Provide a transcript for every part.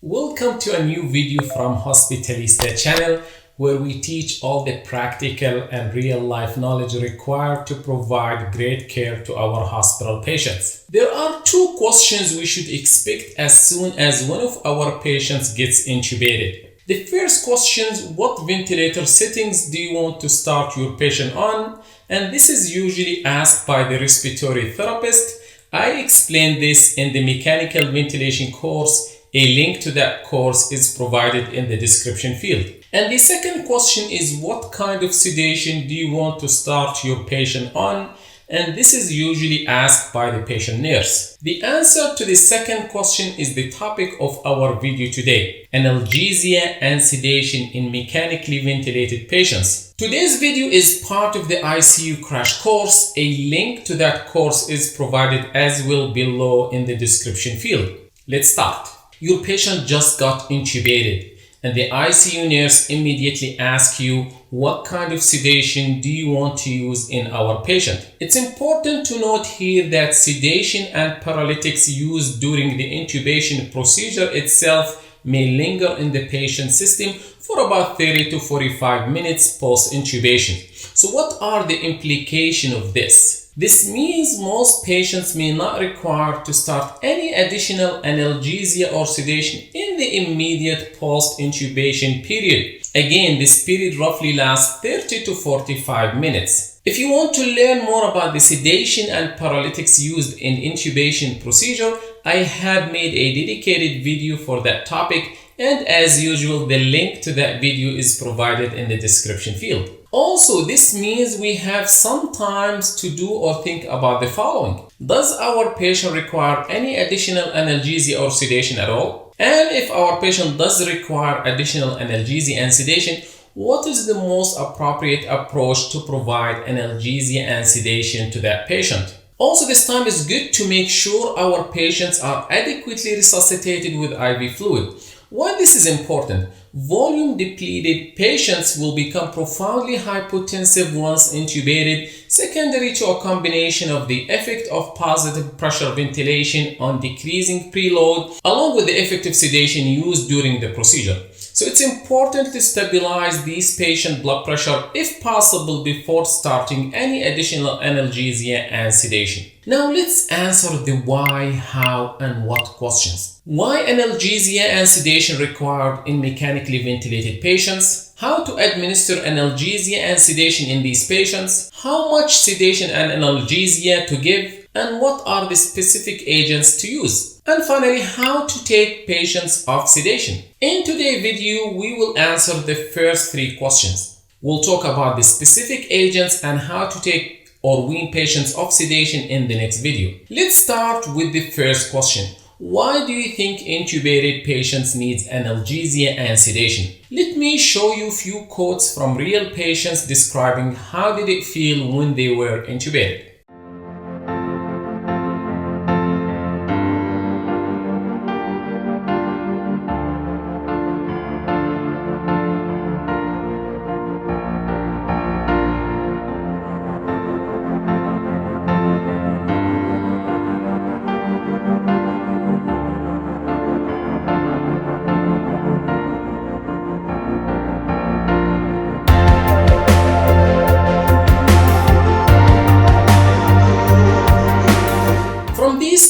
Welcome to a new video from Hospitalista channel where we teach all the practical and real life knowledge required to provide great care to our hospital patients. There are two questions we should expect as soon as one of our patients gets intubated. The first question is, what ventilator settings do you want to start your patient on? And this is usually asked by the respiratory therapist. I explained this in the mechanical ventilation course. A link to that course is provided in the description field. And the second question is, what kind of sedation do you want to start your patient on? And this is usually asked by the patient nurse. The answer to the second question is the topic of our video today: analgesia and sedation in mechanically ventilated patients. Today's video is part of the ICU crash course. A link to that course is provided as well below in the description field. Let's start. Your patient just got intubated and the ICU nurse immediately asks you, what kind of sedation do you want to use in our patient? It's important to note here that sedation and paralytics used during the intubation procedure itself may linger in the patient system for about 30 to 45 minutes post-intubation. So what are the implications of this? This means most patients may not require to start any additional analgesia or sedation in the immediate post-intubation period. Again, this period roughly lasts 30 to 45 minutes. If you want to learn more about the sedation and paralytics used in intubation procedure, I have made a dedicated video for that topic, and as usual, the link to that video is provided in the description field. Also, this means we have sometimes to do or think about the following. Does our patient require any additional analgesia or sedation at all? And if our patient does require additional analgesia and sedation, what is the most appropriate approach to provide analgesia and sedation to that patient? Also, this time is good to make sure our patients are adequately resuscitated with IV fluid. Why this is important? Volume depleted patients will become profoundly hypotensive once intubated, secondary to a combination of the effect of positive pressure ventilation on decreasing preload along with the effective sedation used during the procedure. So it's important to stabilize these patient blood pressure if possible before starting any additional analgesia and sedation. Now let's answer the why, how, and what questions. Why analgesia and sedation required in mechanically ventilated patients? How to administer analgesia and sedation in these patients? How much sedation and analgesia to give? And what are the specific agents to use? And finally, how to take patients off sedation. In today's video, we will answer the first three questions. We'll talk about the specific agents and how to take or wean patients off sedation in the next video. Let's start with the first question. Why do you think intubated patients need analgesia and sedation? Let me show you a few quotes from real patients describing how did it feel when they were intubated.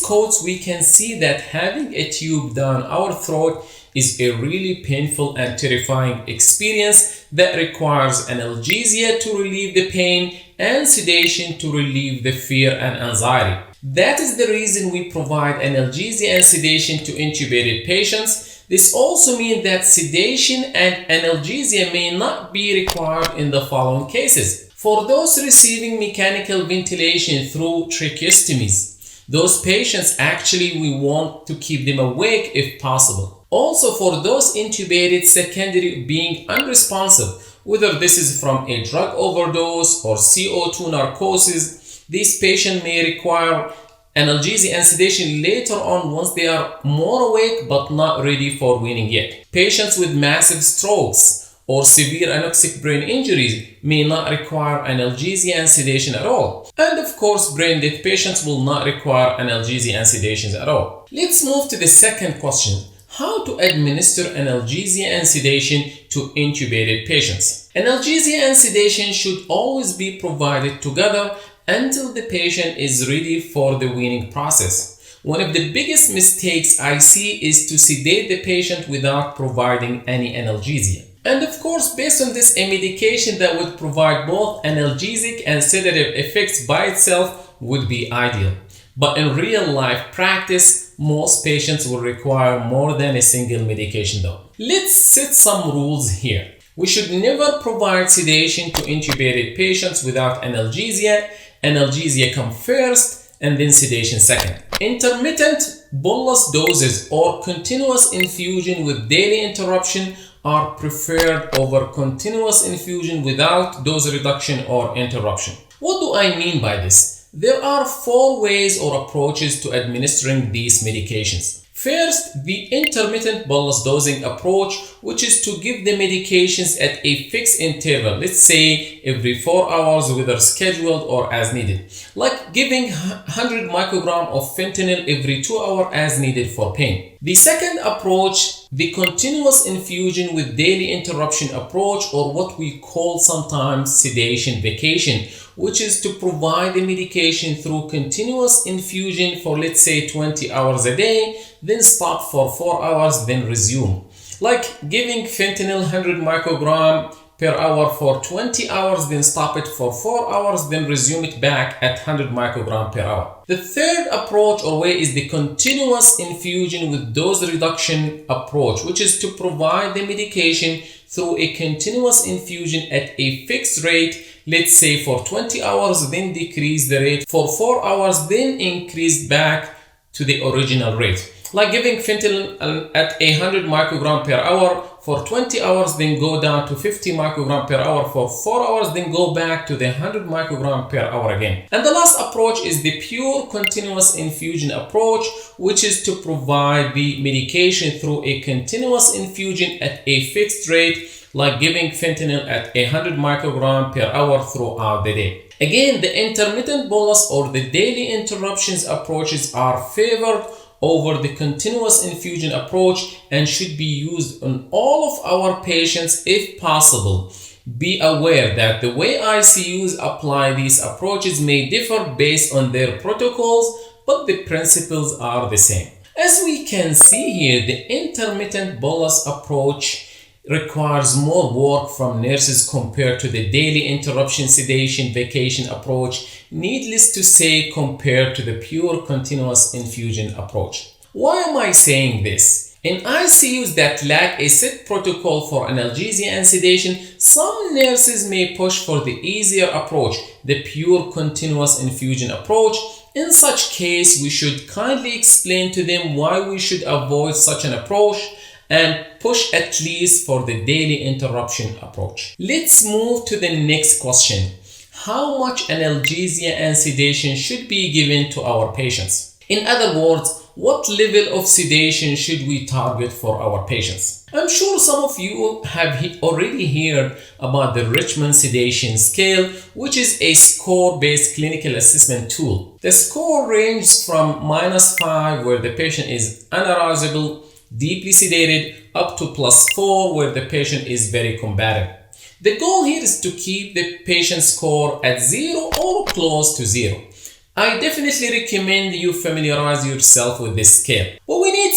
Quotes, we can see that having a tube down our throat is a really painful and terrifying experience that requires analgesia to relieve the pain and sedation to relieve the fear and anxiety. That is the reason we provide analgesia and sedation to intubated patients. This also means that sedation and analgesia may not be required in the following cases. For those receiving mechanical ventilation through tracheostomies, those patients actually we want to keep them awake if possible. Also, for those intubated secondary being unresponsive, whether this is from a drug overdose or CO2 narcosis, these patients may require analgesia and sedation later on once they are more awake but not ready for weaning yet. Patients with massive strokes or severe anoxic brain injuries may not require analgesia and sedation at all. And of course, brain death patients will not require analgesia and sedation at all. Let's move to the second question. How to administer analgesia and sedation to intubated patients. Analgesia and sedation should always be provided together until the patient is ready for the weaning process. One of the biggest mistakes I see is to sedate the patient without providing any analgesia. And of course, based on this, a medication that would provide both analgesic and sedative effects by itself would be ideal. But in real life practice, most patients will require more than a single medication though. Let's set some rules here. We should never provide sedation to intubated patients without analgesia. Analgesia come first and then sedation second. Intermittent bolus doses or continuous infusion with daily interruption are preferred over continuous infusion without dose reduction or interruption. What do I mean by this? There are 4 ways or approaches to administering these medications. First, the intermittent bolus dosing approach, which is to give the medications at a fixed interval, let's say every 4 hours, whether scheduled or as needed, like giving 100 microgram of fentanyl every 2 hours as needed for pain. The second approach, the continuous infusion with daily interruption approach, or what we call sometimes sedation vacation, which is to provide the medication through continuous infusion for let's say 20 hours a day, then stop for 4 hours, then resume. Like giving fentanyl 100 microgram per hour for 20 hours, then stop it for 4 hours, then resume it back at 100 microgram per hour. The third approach or way is the continuous infusion with dose reduction approach, which is to provide the medication through a continuous infusion at a fixed rate, let's say for 20 hours, then decrease the rate for 4 hours, then increase back to the original rate. Like giving fentanyl at 100 microgram per hour for 20 hours, then go down to 50 microgram per hour for 4 hours, then go back to the 100 microgram per hour again. And the last approach is the pure continuous infusion approach, which is to provide the medication through a continuous infusion at a fixed rate, like giving fentanyl at 100 microgram per hour throughout the day. Again, the intermittent bolus or the daily interruptions approaches are favored over the continuous infusion approach and should be used on all of our patients if possible. Be aware that the way ICUs apply these approaches may differ based on their protocols, but the principles are the same. As we can see here, the intermittent bolus approach requires more work from nurses compared to the daily interruption sedation vacation approach, needless to say, compared to the pure continuous infusion approach. Why am I saying this? In ICUs that lack a set protocol for analgesia and sedation, some nurses may push for the easier approach, the pure continuous infusion approach. In such case, we should kindly explain to them why we should avoid such an approach and push at least for the daily interruption approach. Let's move to the next question. How much analgesia and sedation should be given to our patients? In other words, what level of sedation should we target for our patients? I'm sure some of you have already heard about the Richmond sedation scale, which is a score-based clinical assessment tool. The score ranges from -5, where the patient is unarousable, deeply sedated, up to +4, where the patient is very combative. The goal here is to keep the patient score at 0 or close to 0. I definitely recommend you familiarize yourself with this scale. What we need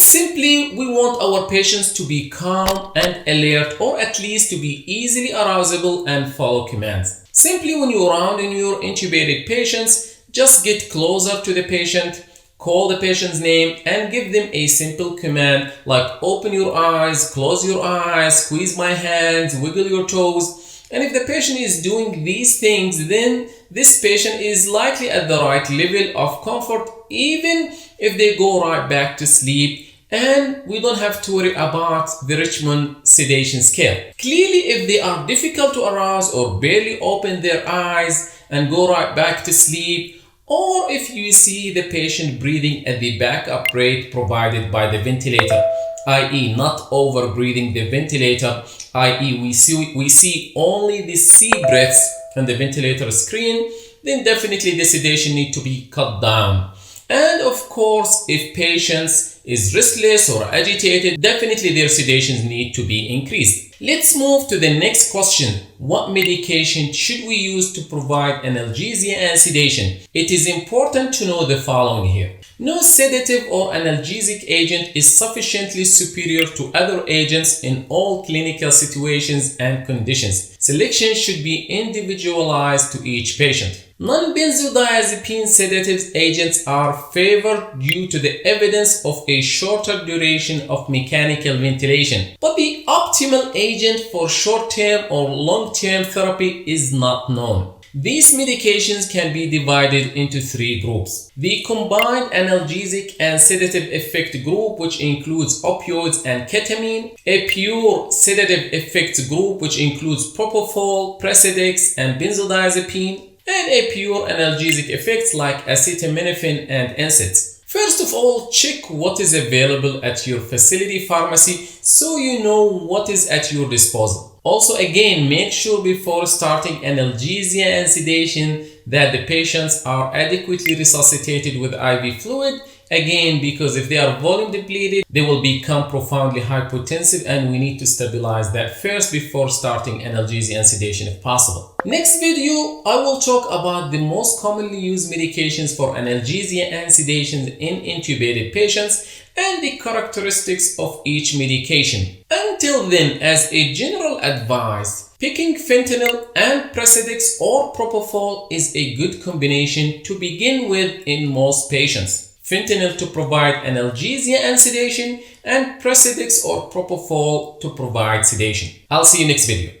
we want our patients to be calm and alert, or at least to be easily arousable and follow commands. Simply when you round in your intubated patients, just get closer to the patient, call the patient's name and give them a simple command like open your eyes, close your eyes, squeeze my hands, wiggle your toes. And if the patient is doing these things, then this patient is likely at the right level of comfort, even if they go right back to sleep, and we don't have to worry about the Richmond sedation scale. Clearly, if they are difficult to arouse or barely open their eyes and go right back to sleep, or if you see the patient breathing at the backup rate provided by the ventilator, i.e. not over breathing the ventilator, i.e. we see only the C breaths on the ventilator screen, then definitely the sedation needs to be cut down. And of course, if patients is restless or agitated, definitely their sedations need to be increased. Let's move to the next question. What medication should we use to provide analgesia and sedation? It is important to know the following here. No sedative or analgesic agent is sufficiently superior to other agents in all clinical situations and conditions. Selection should be individualized to each patient. Non-benzodiazepine sedative agents are favored due to the evidence of a shorter duration of mechanical ventilation, but the optimal agent for short-term or long-term therapy is not known. These medications can be divided into three groups. The combined analgesic and sedative effect group, which includes opioids and ketamine. A pure sedative effect group, which includes propofol, preceded, and benzodiazepine. And a pure analgesic effects like acetaminophen and NSAIDs. First of all, check what is available at your facility pharmacy so you know what is at your disposal. Also, again, make sure before starting analgesia and sedation that the patients are adequately resuscitated with IV fluid. Again, because if they are volume depleted, they will become profoundly hypotensive, and we need to stabilize that first before starting analgesia and sedation if possible. Next video, I will talk about the most commonly used medications for analgesia and sedation in intubated patients and the characteristics of each medication. Until then, as a general advice, picking fentanyl and preceded or propofol is a good combination to begin with in most patients. Fentanyl to provide analgesia and sedation, and preceded or propofol to provide sedation. I'll see you next video.